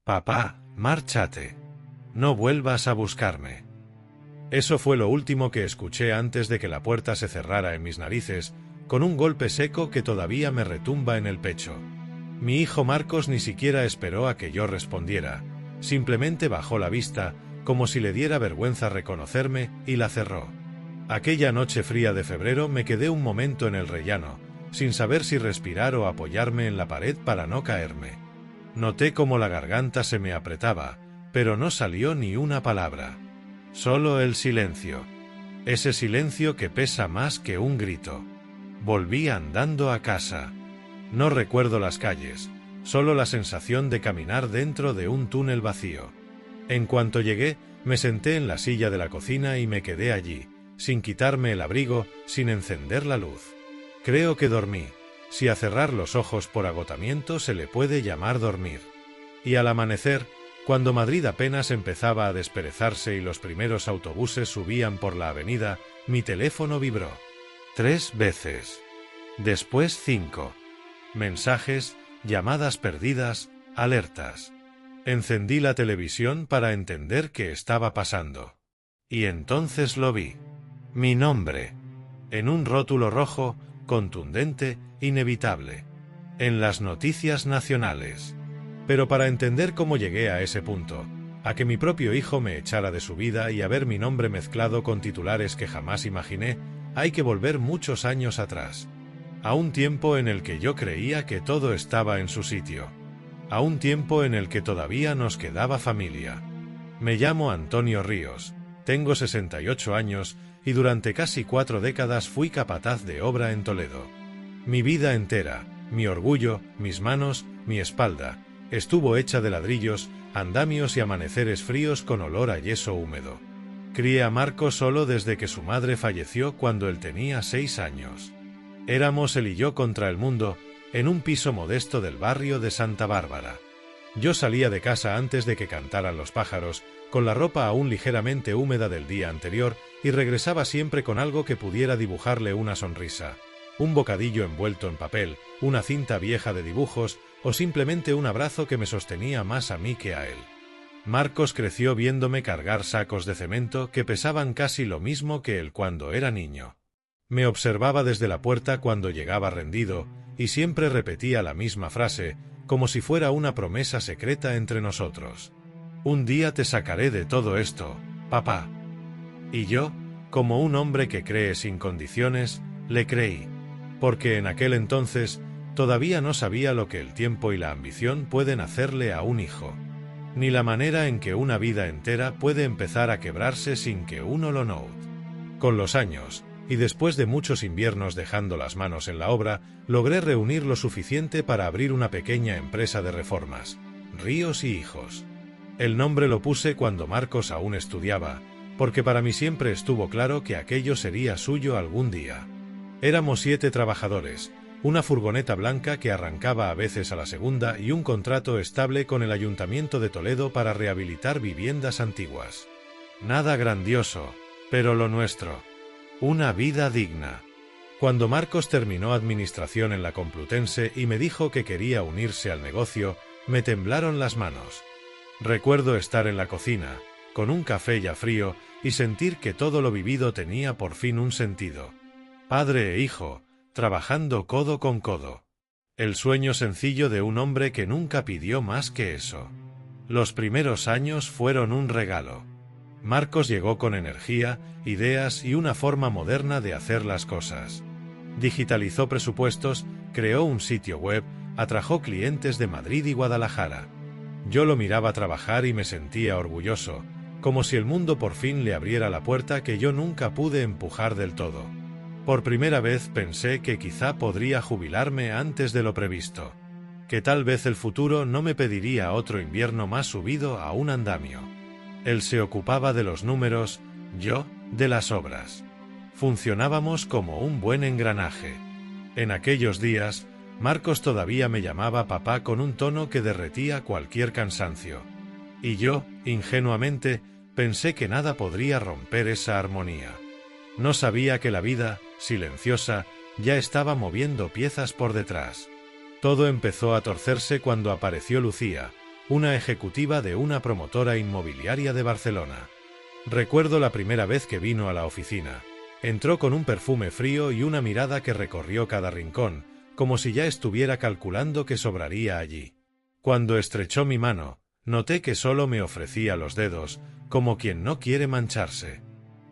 Papá, márchate. No vuelvas a buscarme. Eso fue lo último que escuché antes de que la puerta se cerrara en mis narices, con un golpe seco que todavía me retumba en el pecho. Mi hijo Marcos ni siquiera esperó a que yo respondiera, simplemente bajó la vista, como si le diera vergüenza reconocerme, y la cerró. Aquella noche fría de febrero me quedé un momento en el rellano, sin saber si respirar o apoyarme en la pared para no caerme. Noté cómo la garganta se me apretaba, pero no salió ni una palabra. Solo el silencio. Ese silencio que pesa más que un grito. Volví andando a casa. No recuerdo las calles, solo la sensación de caminar dentro de un túnel vacío. En cuanto llegué, me senté en la silla de la cocina y me quedé allí, sin quitarme el abrigo, sin encender la luz. Creo que dormí, si a cerrar los ojos por agotamiento se le puede llamar dormir. Y al amanecer, cuando Madrid apenas empezaba a desperezarse y los primeros autobuses subían por la avenida, mi teléfono vibró. 3 veces. Después 5. Mensajes, llamadas perdidas, alertas. Encendí la televisión para entender qué estaba pasando. Y entonces lo vi. Mi nombre. En un rótulo rojo, contundente, inevitable. En las noticias nacionales. Pero para entender cómo llegué a ese punto, a que mi propio hijo me echara de su vida y a ver mi nombre mezclado con titulares que jamás imaginé, hay que volver muchos años atrás. A un tiempo en el que yo creía que todo estaba en su sitio. A un tiempo en el que todavía nos quedaba familia. Me llamo Antonio Ríos, tengo 68 años y durante casi 4 décadas fui capataz de obra en Toledo. Mi vida entera, mi orgullo, mis manos, mi espalda, estuvo hecha de ladrillos, andamios y amaneceres fríos con olor a yeso húmedo. Crié a Marco solo desde que su madre falleció cuando él tenía 6 años. Éramos él y yo contra el mundo, en un piso modesto del barrio de Santa Bárbara. Yo salía de casa antes de que cantaran los pájaros, con la ropa aún ligeramente húmeda del día anterior, y regresaba siempre con algo que pudiera dibujarle una sonrisa. Un bocadillo envuelto en papel, una cinta vieja de dibujos, o simplemente un abrazo que me sostenía más a mí que a él. Marcos creció viéndome cargar sacos de cemento que pesaban casi lo mismo que él cuando era niño. Me observaba desde la puerta cuando llegaba rendido, y siempre repetía la misma frase, como si fuera una promesa secreta entre nosotros. Un día te sacaré de todo esto, papá. Y yo, como un hombre que cree sin condiciones, le creí. Porque en aquel entonces, todavía no sabía lo que el tiempo y la ambición pueden hacerle a un hijo. Ni la manera en que una vida entera puede empezar a quebrarse sin que uno lo note. Con los años, y después de muchos inviernos dejando las manos en la obra, logré reunir lo suficiente para abrir una pequeña empresa de reformas, Ríos y Hijos. El nombre lo puse cuando Marcos aún estudiaba, porque para mí siempre estuvo claro que aquello sería suyo algún día. Éramos 7 trabajadores, una furgoneta blanca que arrancaba a veces a la segunda y un contrato estable con el Ayuntamiento de Toledo para rehabilitar viviendas antiguas. Nada grandioso, pero lo nuestro. Una vida digna. Cuando Marcos terminó administración en la Complutense y me dijo que quería unirse al negocio, me temblaron las manos. Recuerdo estar en la cocina, con un café ya frío, y sentir que todo lo vivido tenía por fin un sentido. Padre e hijo, trabajando codo con codo. El sueño sencillo de un hombre que nunca pidió más que eso. Los primeros años fueron un regalo. Marcos llegó con energía, ideas y una forma moderna de hacer las cosas. Digitalizó presupuestos, creó un sitio web, atrajo clientes de Madrid y Guadalajara. Yo lo miraba trabajar y me sentía orgulloso, como si el mundo por fin le abriera la puerta que yo nunca pude empujar del todo. Por primera vez pensé que quizá podría jubilarme antes de lo previsto. Que tal vez el futuro no me pediría otro invierno más subido a un andamio. Él se ocupaba de los números, yo, de las obras. Funcionábamos como un buen engranaje. En aquellos días, Marcos todavía me llamaba papá con un tono que derretía cualquier cansancio. Y yo, ingenuamente, pensé que nada podría romper esa armonía. No sabía que la vida, silenciosa, ya estaba moviendo piezas por detrás. Todo empezó a torcerse cuando apareció Lucía, una ejecutiva de una promotora inmobiliaria de Barcelona. Recuerdo la primera vez que vino a la oficina. Entró con un perfume frío y una mirada que recorrió cada rincón, como si ya estuviera calculando que sobraría allí. Cuando estrechó mi mano, noté que solo me ofrecía los dedos, como quien no quiere mancharse.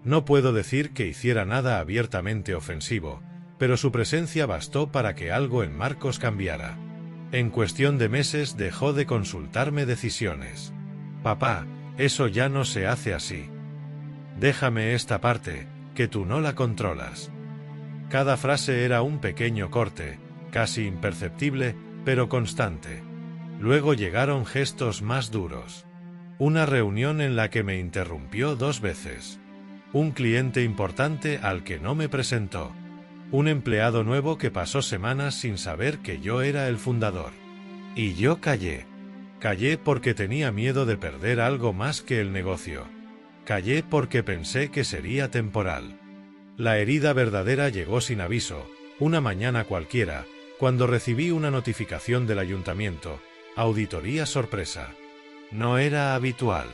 No puedo decir que hiciera nada abiertamente ofensivo, pero su presencia bastó para que algo en Marcos cambiara. En cuestión de meses dejó de consultarme decisiones. «Papá, eso ya no se hace así. Déjame esta parte, que tú no la controlas». Cada frase era un pequeño corte, casi imperceptible, pero constante. Luego llegaron gestos más duros. Una reunión en la que me interrumpió 2 veces. Un cliente importante al que no me presentó. Un empleado nuevo que pasó semanas sin saber que yo era el fundador. Y yo callé. Callé porque tenía miedo de perder algo más que el negocio. Callé porque pensé que sería temporal. La herida verdadera llegó sin aviso, una mañana cualquiera, cuando recibí una notificación del ayuntamiento, auditoría sorpresa. No era habitual.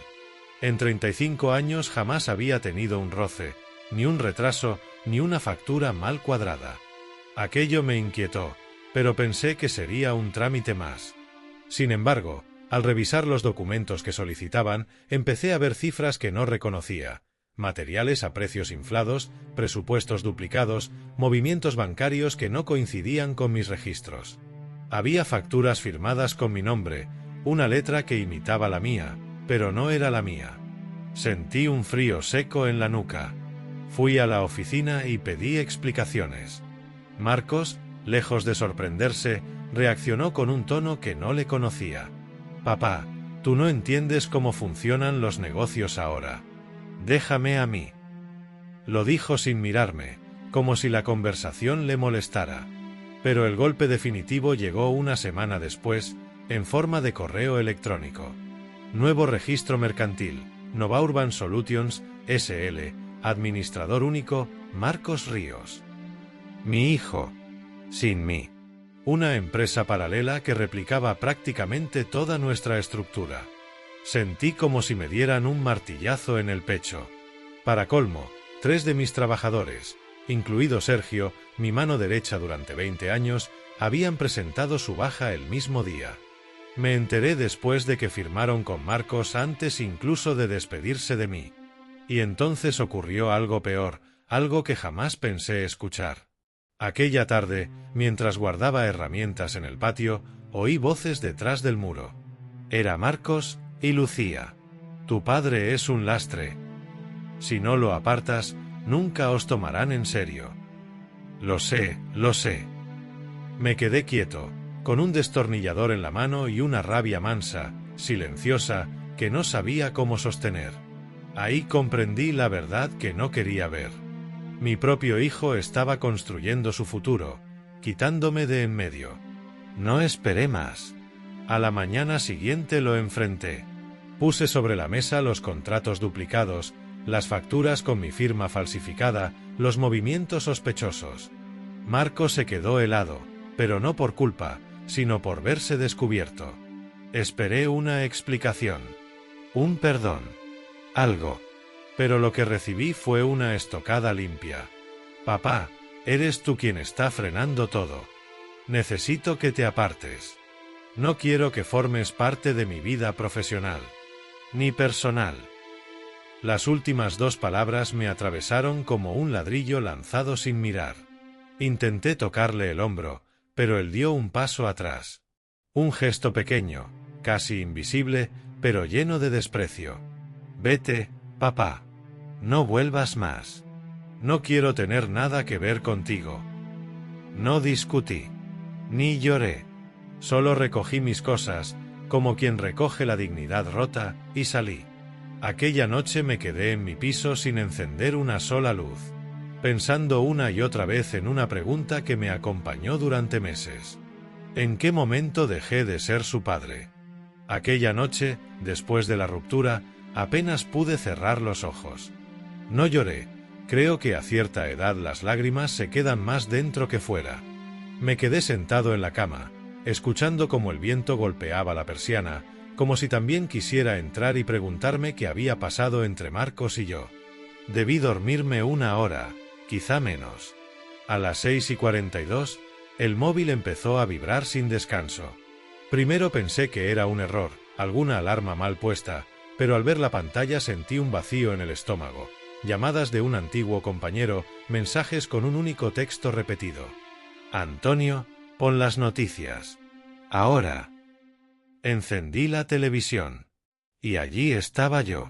En 35 años jamás había tenido un roce, ni un retraso, ni una factura mal cuadrada. Aquello me inquietó, pero pensé que sería un trámite más. Sin embargo, al revisar los documentos que solicitaban, empecé a ver cifras que no reconocía. Materiales a precios inflados, presupuestos duplicados, movimientos bancarios que no coincidían con mis registros. Había facturas firmadas con mi nombre, una letra que imitaba la mía, pero no era la mía. Sentí un frío seco en la nuca. Fui a la oficina y pedí explicaciones. Marcos, lejos de sorprenderse, reaccionó con un tono que no le conocía. «Papá, tú no entiendes cómo funcionan los negocios ahora. Déjame a mí». Lo dijo sin mirarme, como si la conversación le molestara. Pero el golpe definitivo llegó una semana después, en forma de correo electrónico. Nuevo registro mercantil, Nova Urban Solutions, S.L., administrador único, Marcos Ríos. Mi hijo. Sin mí. Una empresa paralela que replicaba prácticamente toda nuestra estructura. Sentí como si me dieran un martillazo en el pecho. Para colmo, 3 de mis trabajadores, incluido Sergio, mi mano derecha durante 20 años, habían presentado su baja el mismo día. Me enteré después de que firmaron con Marcos antes incluso de despedirse de mí. Y entonces ocurrió algo peor, algo que jamás pensé escuchar. Aquella tarde, mientras guardaba herramientas en el patio, oí voces detrás del muro. Era Marcos y Lucía. «Tu padre es un lastre. Si no lo apartas, nunca os tomarán en serio». Lo sé, lo sé. Me quedé quieto, con un destornillador en la mano y una rabia mansa, silenciosa, que no sabía cómo sostener. Ahí comprendí la verdad que no quería ver. Mi propio hijo estaba construyendo su futuro, quitándome de en medio. No esperé más. A la mañana siguiente lo enfrenté. Puse sobre la mesa los contratos duplicados, las facturas con mi firma falsificada, los movimientos sospechosos. Marco se quedó helado, pero no por culpa, sino por verse descubierto. Esperé una explicación. Un perdón. Algo. Pero lo que recibí fue una estocada limpia. «Papá, eres tú quien está frenando todo. Necesito que te apartes. No quiero que formes parte de mi vida profesional. Ni personal». Las últimas 2 palabras me atravesaron como un ladrillo lanzado sin mirar. Intenté tocarle el hombro, pero él dio un paso atrás. Un gesto pequeño, casi invisible, pero lleno de desprecio. «Vete, papá. No vuelvas más. No quiero tener nada que ver contigo». No discutí. Ni lloré. Solo recogí mis cosas, como quien recoge la dignidad rota, y salí. Aquella noche me quedé en mi piso sin encender una sola luz, pensando una y otra vez en una pregunta que me acompañó durante meses. ¿En qué momento dejé de ser su padre? Aquella noche, después de la ruptura, apenas pude cerrar los ojos. No lloré. Creo que a cierta edad las lágrimas se quedan más dentro que fuera. Me quedé sentado en la cama, escuchando cómo el viento golpeaba la persiana, como si también quisiera entrar y preguntarme qué había pasado entre Marcos y yo. Debí dormirme 1 hora, quizá menos. A las 6:42, el móvil empezó a vibrar sin descanso. Primero pensé que era un error, alguna alarma mal puesta, pero al ver la pantalla sentí un vacío en el estómago. Llamadas de un antiguo compañero, mensajes con un único texto repetido. Antonio, pon las noticias. Ahora. Encendí la televisión. Y allí estaba yo.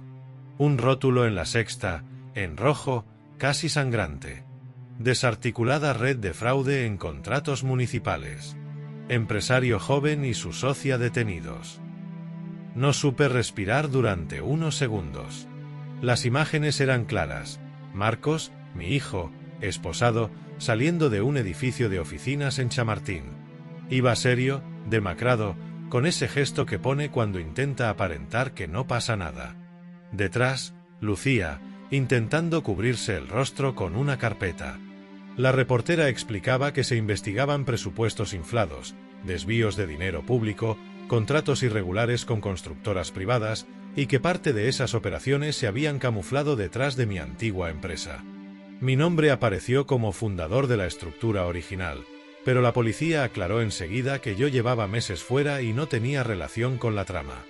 Un rótulo en La Sexta, en rojo, casi sangrante. Desarticulada red de fraude en contratos municipales. Empresario joven y su socia detenidos. No supe respirar durante unos segundos. Las imágenes eran claras. Marcos, mi hijo, esposado, saliendo de un edificio de oficinas en Chamartín. Iba serio, demacrado, con ese gesto que pone cuando intenta aparentar que no pasa nada. Detrás, Lucía, intentando cubrirse el rostro con una carpeta. La reportera explicaba que se investigaban presupuestos inflados, desvíos de dinero público, contratos irregulares con constructoras privadas y que parte de esas operaciones se habían camuflado detrás de mi antigua empresa. Mi nombre apareció como fundador de la estructura original, pero la policía aclaró enseguida que yo llevaba meses fuera y no tenía relación con la trama.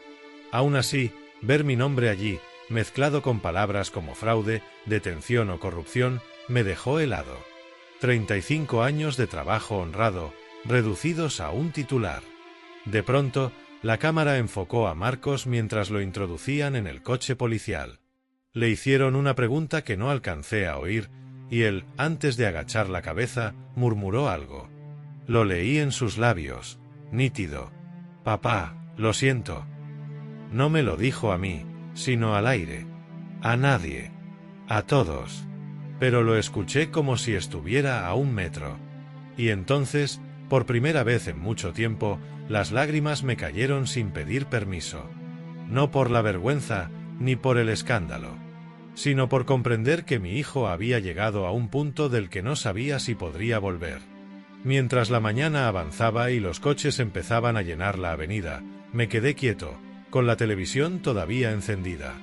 Aún así, ver mi nombre allí, mezclado con palabras como fraude, detención o corrupción, me dejó helado. 35 años de trabajo honrado, reducidos a un titular. De pronto, la cámara enfocó a Marcos mientras lo introducían en el coche policial. Le hicieron una pregunta que no alcancé a oír, y él, antes de agachar la cabeza, murmuró algo. Lo leí en sus labios, nítido. Papá, lo siento. No me lo dijo a mí, sino al aire. A nadie. A todos. Pero lo escuché como si estuviera a 1 metro. Y entonces, por primera vez en mucho tiempo, las lágrimas me cayeron sin pedir permiso. No por la vergüenza, ni por el escándalo, sino por comprender que mi hijo había llegado a un punto del que no sabía si podría volver. Mientras la mañana avanzaba y los coches empezaban a llenar la avenida, me quedé quieto, con la televisión todavía encendida.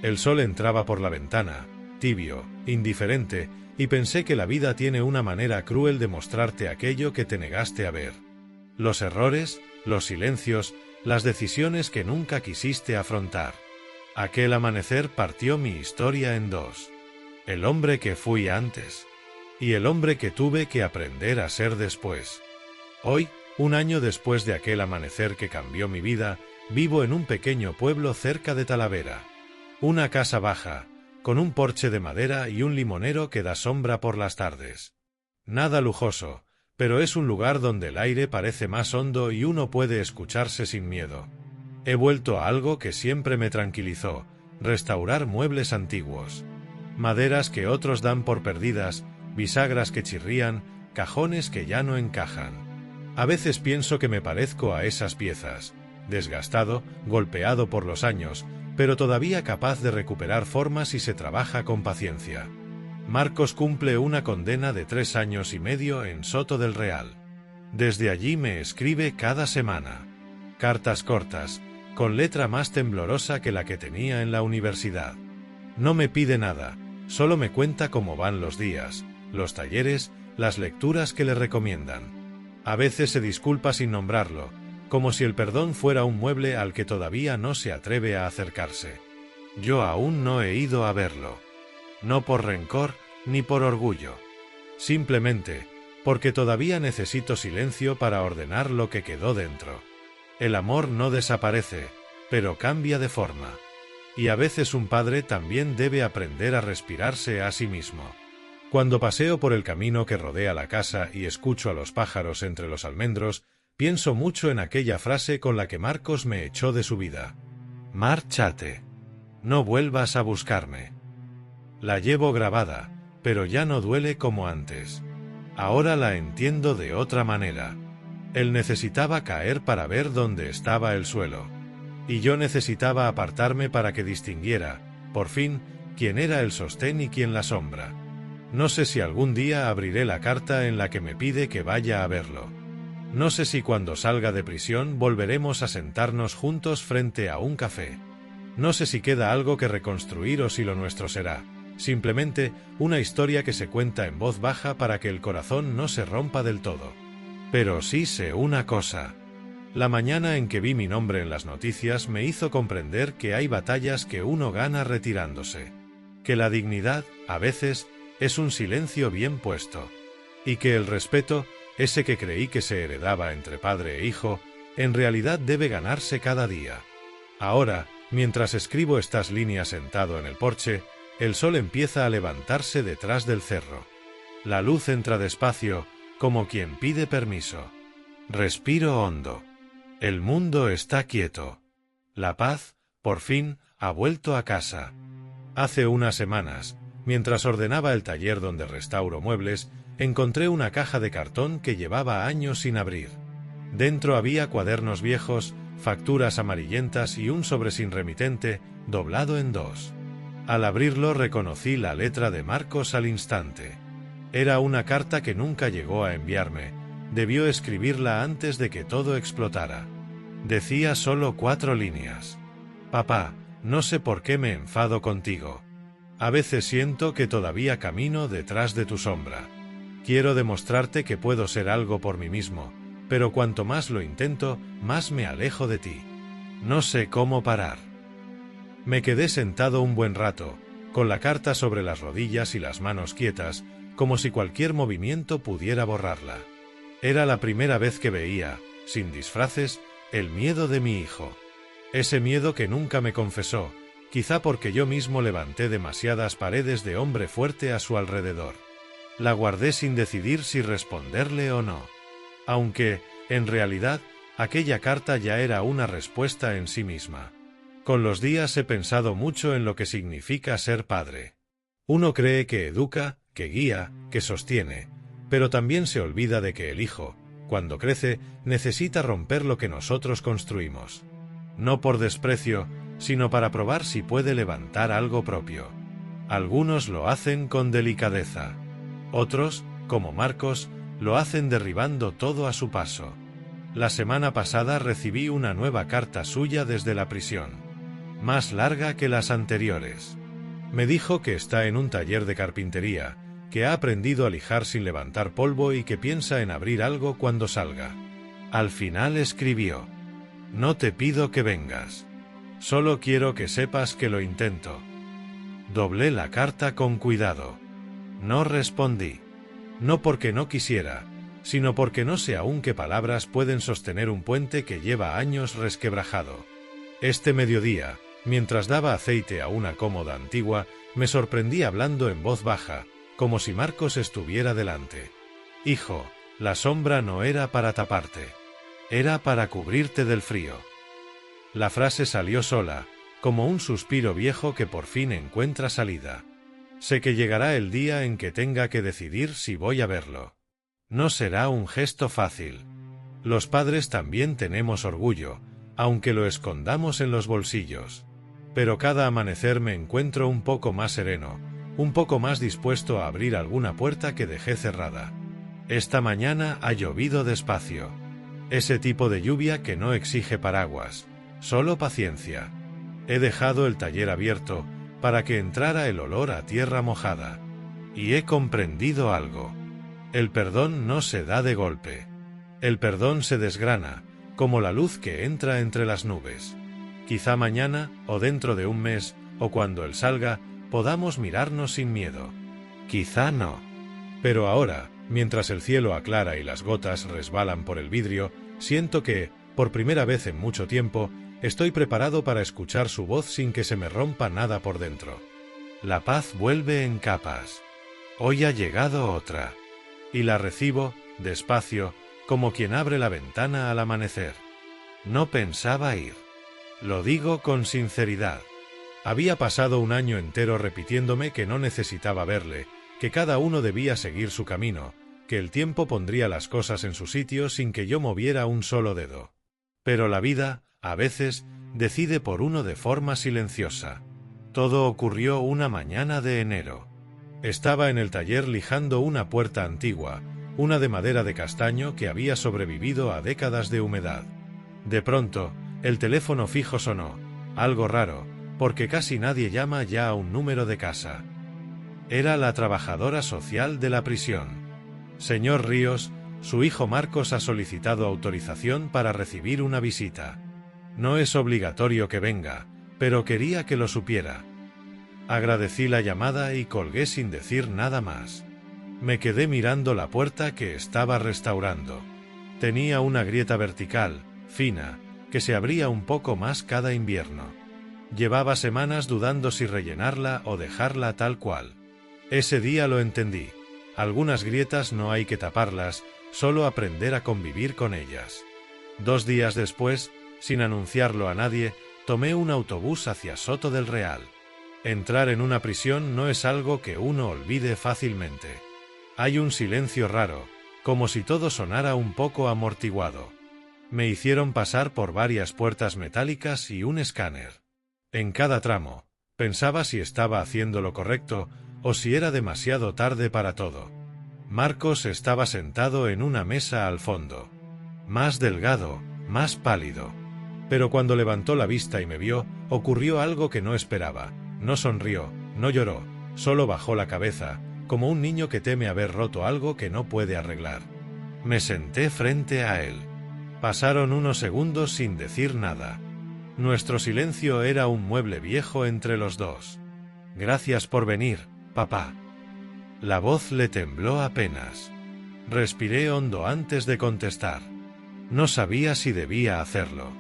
El sol entraba por la ventana, tibio, indiferente, y pensé que la vida tiene una manera cruel de mostrarte aquello que te negaste a ver. Los errores, los silencios, las decisiones que nunca quisiste afrontar. Aquel amanecer partió mi historia en dos. El hombre que fui antes. Y el hombre que tuve que aprender a ser después. Hoy, 1 año después de aquel amanecer que cambió mi vida, vivo en un pequeño pueblo cerca de Talavera. Una casa baja, con un porche de madera y un limonero que da sombra por las tardes. Nada lujoso, pero es un lugar donde el aire parece más hondo y uno puede escucharse sin miedo. He vuelto a algo que siempre me tranquilizó, restaurar muebles antiguos. Maderas que otros dan por perdidas, bisagras que chirrían, cajones que ya no encajan. A veces pienso que me parezco a esas piezas, desgastado, golpeado por los años, pero todavía capaz de recuperar formas si se trabaja con paciencia. Marcos cumple una condena de 3 años y medio en Soto del Real. Desde allí me escribe cada semana. Cartas cortas, con letra más temblorosa que la que tenía en la universidad. No me pide nada, solo me cuenta cómo van los días, los talleres, las lecturas que le recomiendan. A veces se disculpa sin nombrarlo, como si el perdón fuera un mueble al que todavía no se atreve a acercarse. Yo aún no he ido a verlo. No por rencor, ni por orgullo. Simplemente, porque todavía necesito silencio para ordenar lo que quedó dentro. El amor no desaparece, pero cambia de forma. Y a veces un padre también debe aprender a respirarse a sí mismo. Cuando paseo por el camino que rodea la casa y escucho a los pájaros entre los almendros, pienso mucho en aquella frase con la que Marcos me echó de su vida. Márchate. No vuelvas a buscarme. La llevo grabada, pero ya no duele como antes. Ahora la entiendo de otra manera. Él necesitaba caer para ver dónde estaba el suelo. Y yo necesitaba apartarme para que distinguiera, por fin, quién era el sostén y quién la sombra. No sé si algún día abriré la carta en la que me pide que vaya a verlo. No sé si cuando salga de prisión volveremos a sentarnos juntos frente a un café. No sé si queda algo que reconstruir o si lo nuestro será simplemente una historia que se cuenta en voz baja para que el corazón no se rompa del todo. Pero sí sé una cosa. La mañana en que vi mi nombre en las noticias me hizo comprender que hay batallas que uno gana retirándose. Que la dignidad, a veces, es un silencio bien puesto. Y que el respeto, ese que creí que se heredaba entre padre e hijo, en realidad debe ganarse cada día. Ahora, mientras escribo estas líneas sentado en el porche, el sol empieza a levantarse detrás del cerro. La luz entra despacio, como quien pide permiso. Respiro hondo. El mundo está quieto. La paz, por fin, ha vuelto a casa. Hace unas semanas, mientras ordenaba el taller donde restauro muebles, encontré una caja de cartón que llevaba años sin abrir. Dentro había cuadernos viejos, facturas amarillentas y un sobre sin remitente, doblado en dos. Al abrirlo reconocí la letra de Marcos al instante. Era una carta que nunca llegó a enviarme. Debió escribirla antes de que todo explotara. Decía solo 4 líneas. Papá, no sé por qué me enfado contigo. A veces siento que todavía camino detrás de tu sombra. Quiero demostrarte que puedo ser algo por mí mismo, pero cuanto más lo intento, más me alejo de ti. No sé cómo parar. Me quedé sentado un buen rato, con la carta sobre las rodillas y las manos quietas, como si cualquier movimiento pudiera borrarla. Era la primera vez que veía, sin disfraces, el miedo de mi hijo. Ese miedo que nunca me confesó, quizá porque yo mismo levanté demasiadas paredes de hombre fuerte a su alrededor. La guardé sin decidir si responderle o no. Aunque, en realidad, aquella carta ya era una respuesta en sí misma. Con los días he pensado mucho en lo que significa ser padre. Uno cree que educa, que guía, que sostiene, pero también se olvida de que el hijo, cuando crece, necesita romper lo que nosotros construimos. No por desprecio, sino para probar si puede levantar algo propio. Algunos lo hacen con delicadeza. Otros, como Marcos, lo hacen derribando todo a su paso. La semana pasada recibí una nueva carta suya desde la prisión. Más larga que las anteriores. Me dijo que está en un taller de carpintería, que ha aprendido a lijar sin levantar polvo y que piensa en abrir algo cuando salga. Al final escribió: no te pido que vengas. Solo quiero que sepas que lo intento. Doblé la carta con cuidado. No respondí. No porque no quisiera, sino porque no sé aún qué palabras pueden sostener un puente que lleva años resquebrajado. Este mediodía, mientras daba aceite a una cómoda antigua, me sorprendí hablando en voz baja, como si Marcos estuviera delante. Hijo, la sombra no era para taparte. Era para cubrirte del frío. La frase salió sola, como un suspiro viejo que por fin encuentra salida. Sé que llegará el día en que tenga que decidir si voy a verlo. No será un gesto fácil. Los padres también tenemos orgullo, aunque lo escondamos en los bolsillos. Pero cada amanecer me encuentro un poco más sereno, un poco más dispuesto a abrir alguna puerta que dejé cerrada. Esta mañana ha llovido despacio. Ese tipo de lluvia que no exige paraguas, solo paciencia. He dejado el taller abierto para que entrara el olor a tierra mojada. Y he comprendido algo. El perdón no se da de golpe. El perdón se desgrana, como la luz que entra entre las nubes. Quizá mañana, o dentro de un mes, o cuando él salga, podamos mirarnos sin miedo. Quizá no. Pero ahora, mientras el cielo aclara y las gotas resbalan por el vidrio, siento que, por primera vez en mucho tiempo, estoy preparado para escuchar su voz sin que se me rompa nada por dentro. La paz vuelve en capas. Hoy ha llegado otra. Y la recibo, despacio, como quien abre la ventana al amanecer. No pensaba ir. Lo digo con sinceridad. Había pasado un año entero repitiéndome que no necesitaba verle, que cada uno debía seguir su camino, que el tiempo pondría las cosas en su sitio sin que yo moviera un solo dedo. Pero la vida, a veces, decide por uno de forma silenciosa. Todo ocurrió una mañana de enero. Estaba en el taller lijando una puerta antigua, una de madera de castaño que había sobrevivido a décadas de humedad. De pronto, el teléfono fijo sonó, algo raro, porque casi nadie llama ya a un número de casa. Era la trabajadora social de la prisión. Señor Ríos, su hijo Marcos ha solicitado autorización para recibir una visita. No es obligatorio que venga, pero quería que lo supiera. Agradecí la llamada y colgué sin decir nada más. Me quedé mirando la puerta que estaba restaurando. Tenía una grieta vertical, fina, que se abría un poco más cada invierno. Llevaba semanas dudando si rellenarla o dejarla tal cual. Ese día lo entendí. Algunas grietas no hay que taparlas, solo aprender a convivir con ellas. 2 días después, sin anunciarlo a nadie, tomé un autobús hacia Soto del Real. Entrar en una prisión no es algo que uno olvide fácilmente. Hay un silencio raro, como si todo sonara un poco amortiguado. Me hicieron pasar por varias puertas metálicas y un escáner. En cada tramo, pensaba si estaba haciendo lo correcto o si era demasiado tarde para todo. Marcos estaba sentado en una mesa al fondo. Más delgado, más pálido. Pero cuando levantó la vista y me vio, ocurrió algo que no esperaba. No sonrió, no lloró, solo bajó la cabeza, como un niño que teme haber roto algo que no puede arreglar. Me senté frente a él. Pasaron unos segundos sin decir nada. Nuestro silencio era un mueble viejo entre los dos. Gracias por venir, papá. La voz le tembló apenas. Respiré hondo antes de contestar. No sabía si debía hacerlo.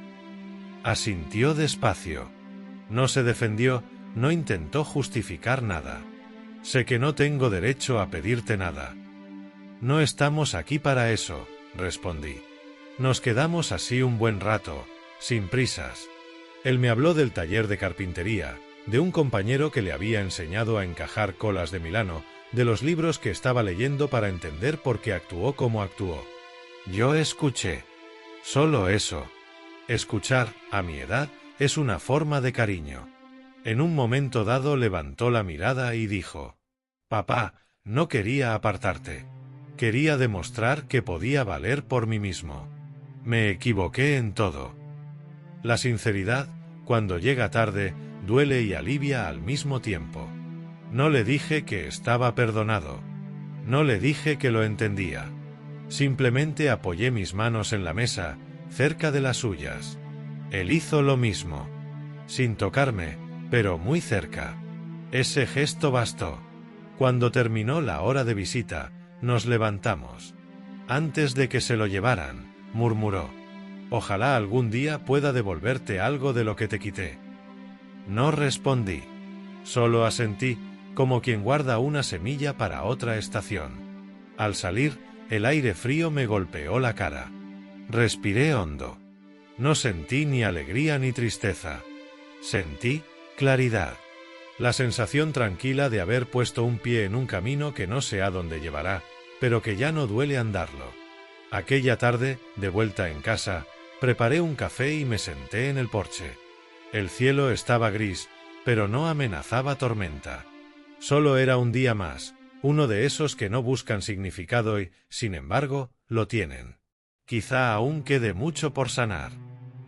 Asintió despacio. No se defendió, no intentó justificar nada. Sé que no tengo derecho a pedirte nada. No estamos aquí para eso, respondí. Nos quedamos así un buen rato, sin prisas. Él me habló del taller de carpintería, de un compañero que le había enseñado a encajar colas de Milano, de los libros que estaba leyendo para entender por qué actuó como actuó. Yo escuché. Solo eso. Escuchar, a mi edad, es una forma de cariño. En un momento dado levantó la mirada y dijo: «Papá, no quería apartarte. Quería demostrar que podía valer por mí mismo. Me equivoqué en todo». La sinceridad, cuando llega tarde, duele y alivia al mismo tiempo. No le dije que estaba perdonado. No le dije que lo entendía. Simplemente apoyé mis manos en la mesa, cerca de las suyas. Él hizo lo mismo. Sin tocarme, pero muy cerca. Ese gesto bastó. Cuando terminó la hora de visita, nos levantamos. Antes de que se lo llevaran, murmuró: «Ojalá algún día pueda devolverte algo de lo que te quité». No respondí. Solo asentí, como quien guarda una semilla para otra estación. Al salir, el aire frío me golpeó la cara. Respiré hondo. No sentí ni alegría ni tristeza. Sentí claridad. La sensación tranquila de haber puesto un pie en un camino que no sé a dónde llevará, pero que ya no duele andarlo. Aquella tarde, de vuelta en casa, preparé un café y me senté en el porche. El cielo estaba gris, pero no amenazaba tormenta. Solo era un día más, uno de esos que no buscan significado y, sin embargo, lo tienen. Quizá aún quede mucho por sanar.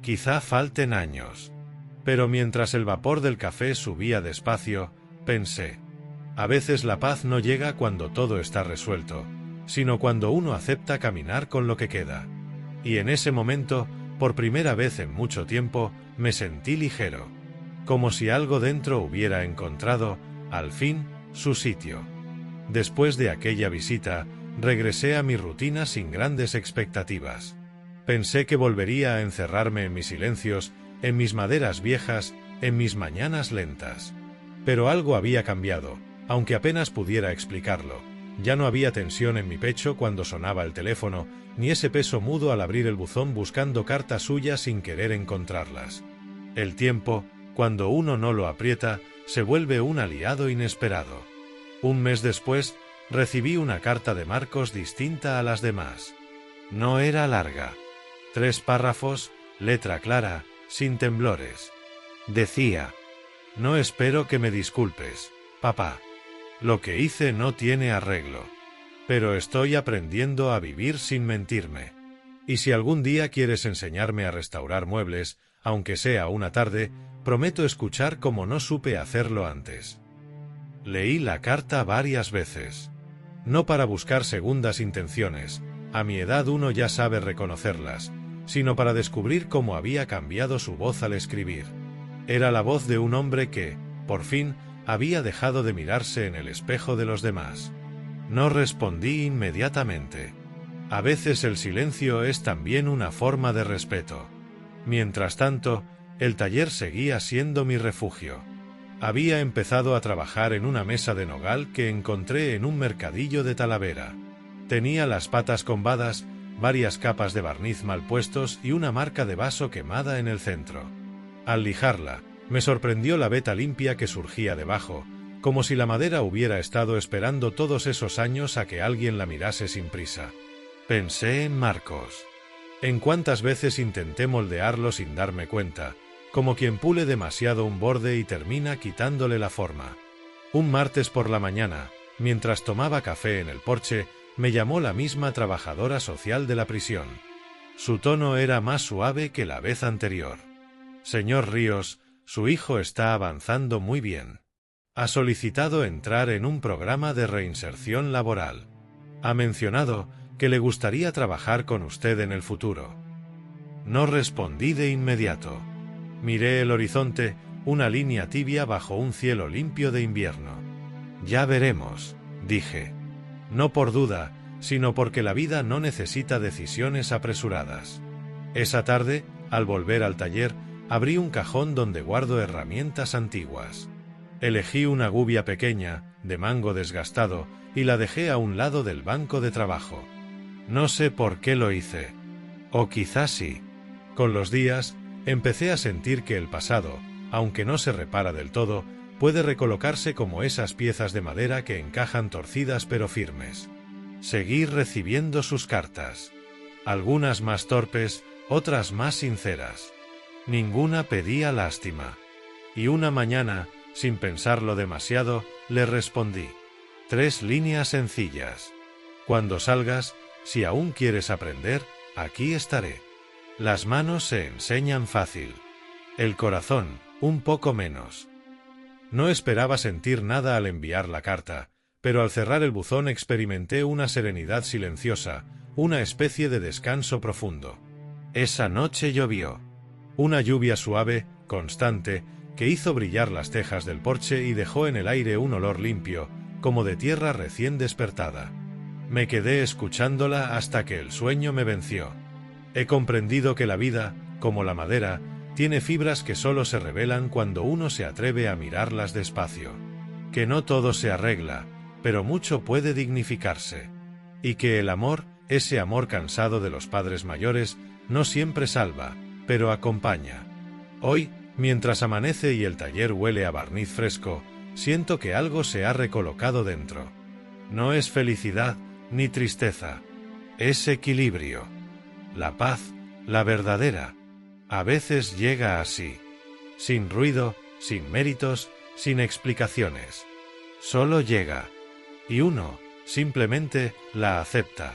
Quizá falten años. Pero mientras el vapor del café subía despacio, pensé: a veces la paz no llega cuando todo está resuelto, sino cuando uno acepta caminar con lo que queda. Y en ese momento, por primera vez en mucho tiempo, me sentí ligero. Como si algo dentro hubiera encontrado, al fin, su sitio. Después de aquella visita, regresé a mi rutina sin grandes expectativas. Pensé que volvería a encerrarme en mis silencios, en mis maderas viejas, en mis mañanas lentas. Pero algo había cambiado, aunque apenas pudiera explicarlo. Ya no había tensión en mi pecho cuando sonaba el teléfono, ni ese peso mudo al abrir el buzón buscando cartas suyas sin querer encontrarlas. El tiempo, cuando uno no lo aprieta, se vuelve un aliado inesperado. Un mes después, recibí una carta de Marcos distinta a las demás. No era larga. 3 párrafos, letra clara, sin temblores. Decía: «No espero que me disculpes, papá. Lo que hice no tiene arreglo. pero estoy aprendiendo a vivir sin mentirme. Y si algún día quieres enseñarme a restaurar muebles, aunque sea una tarde, prometo escuchar como no supe hacerlo antes. Leí la carta varias veces. No para buscar segundas intenciones, a mi edad uno ya sabe reconocerlas, sino para descubrir cómo había cambiado su voz al escribir. Era la voz de un hombre que, por fin, había dejado de mirarse en el espejo de los demás. No respondí inmediatamente. A veces el silencio es también una forma de respeto. Mientras tanto, el taller seguía siendo mi refugio. Había empezado a trabajar en una mesa de nogal que encontré en un mercadillo de Talavera. Tenía las patas combadas, varias capas de barniz mal puestos y una marca de vaso quemada en el centro. Al lijarla, me sorprendió la veta limpia que surgía debajo, como si la madera hubiera estado esperando todos esos años a que alguien la mirase sin prisa. Pensé en Marcos. En cuántas veces intenté moldearlo sin darme cuenta, como quien pule demasiado un borde y termina quitándole la forma. Un martes por la mañana, mientras tomaba café en el porche, me llamó la misma trabajadora social de la prisión. Su tono era más suave que la vez anterior. Señor Ríos, su hijo está avanzando muy bien. Ha solicitado entrar en un programa de reinserción laboral. Ha mencionado que le gustaría trabajar con usted en el futuro. No respondí de inmediato. Miré el horizonte, una línea tibia bajo un cielo limpio de invierno. Ya veremos, dije. No por duda, sino porque la vida no necesita decisiones apresuradas. Esa tarde, al volver al taller, abrí un cajón donde guardo herramientas antiguas. Elegí una gubia pequeña, de mango desgastado, y la dejé a un lado del banco de trabajo. No sé por qué lo hice. O quizás sí. Con los días, empecé a sentir que el pasado, aunque no se repara del todo, puede recolocarse como esas piezas de madera que encajan torcidas pero firmes. Seguí recibiendo sus cartas. Algunas más torpes, otras más sinceras. Ninguna pedía lástima. Y una mañana, sin pensarlo demasiado, le respondí. 3 líneas sencillas. Cuando salgas, si aún quieres aprender, aquí estaré. Las manos se enseñan fácil. El corazón, un poco menos. No esperaba sentir nada al enviar la carta, pero al cerrar el buzón experimenté una serenidad silenciosa, una especie de descanso profundo. Esa noche llovió. Una lluvia suave, constante, que hizo brillar las tejas del porche y dejó en el aire un olor limpio, como de tierra recién despertada. Me quedé escuchándola hasta que el sueño me venció. He comprendido que la vida, como la madera, tiene fibras que solo se revelan cuando uno se atreve a mirarlas despacio. Que no todo se arregla, pero mucho puede dignificarse. Y que el amor, ese amor cansado de los padres mayores, no siempre salva, pero acompaña. Hoy, mientras amanece y el taller huele a barniz fresco, siento que algo se ha recolocado dentro. No es felicidad, ni tristeza. Es equilibrio. La paz, la verdadera. A veces llega así. Sin ruido, sin méritos, sin explicaciones. Solo llega. Y uno, simplemente, la acepta.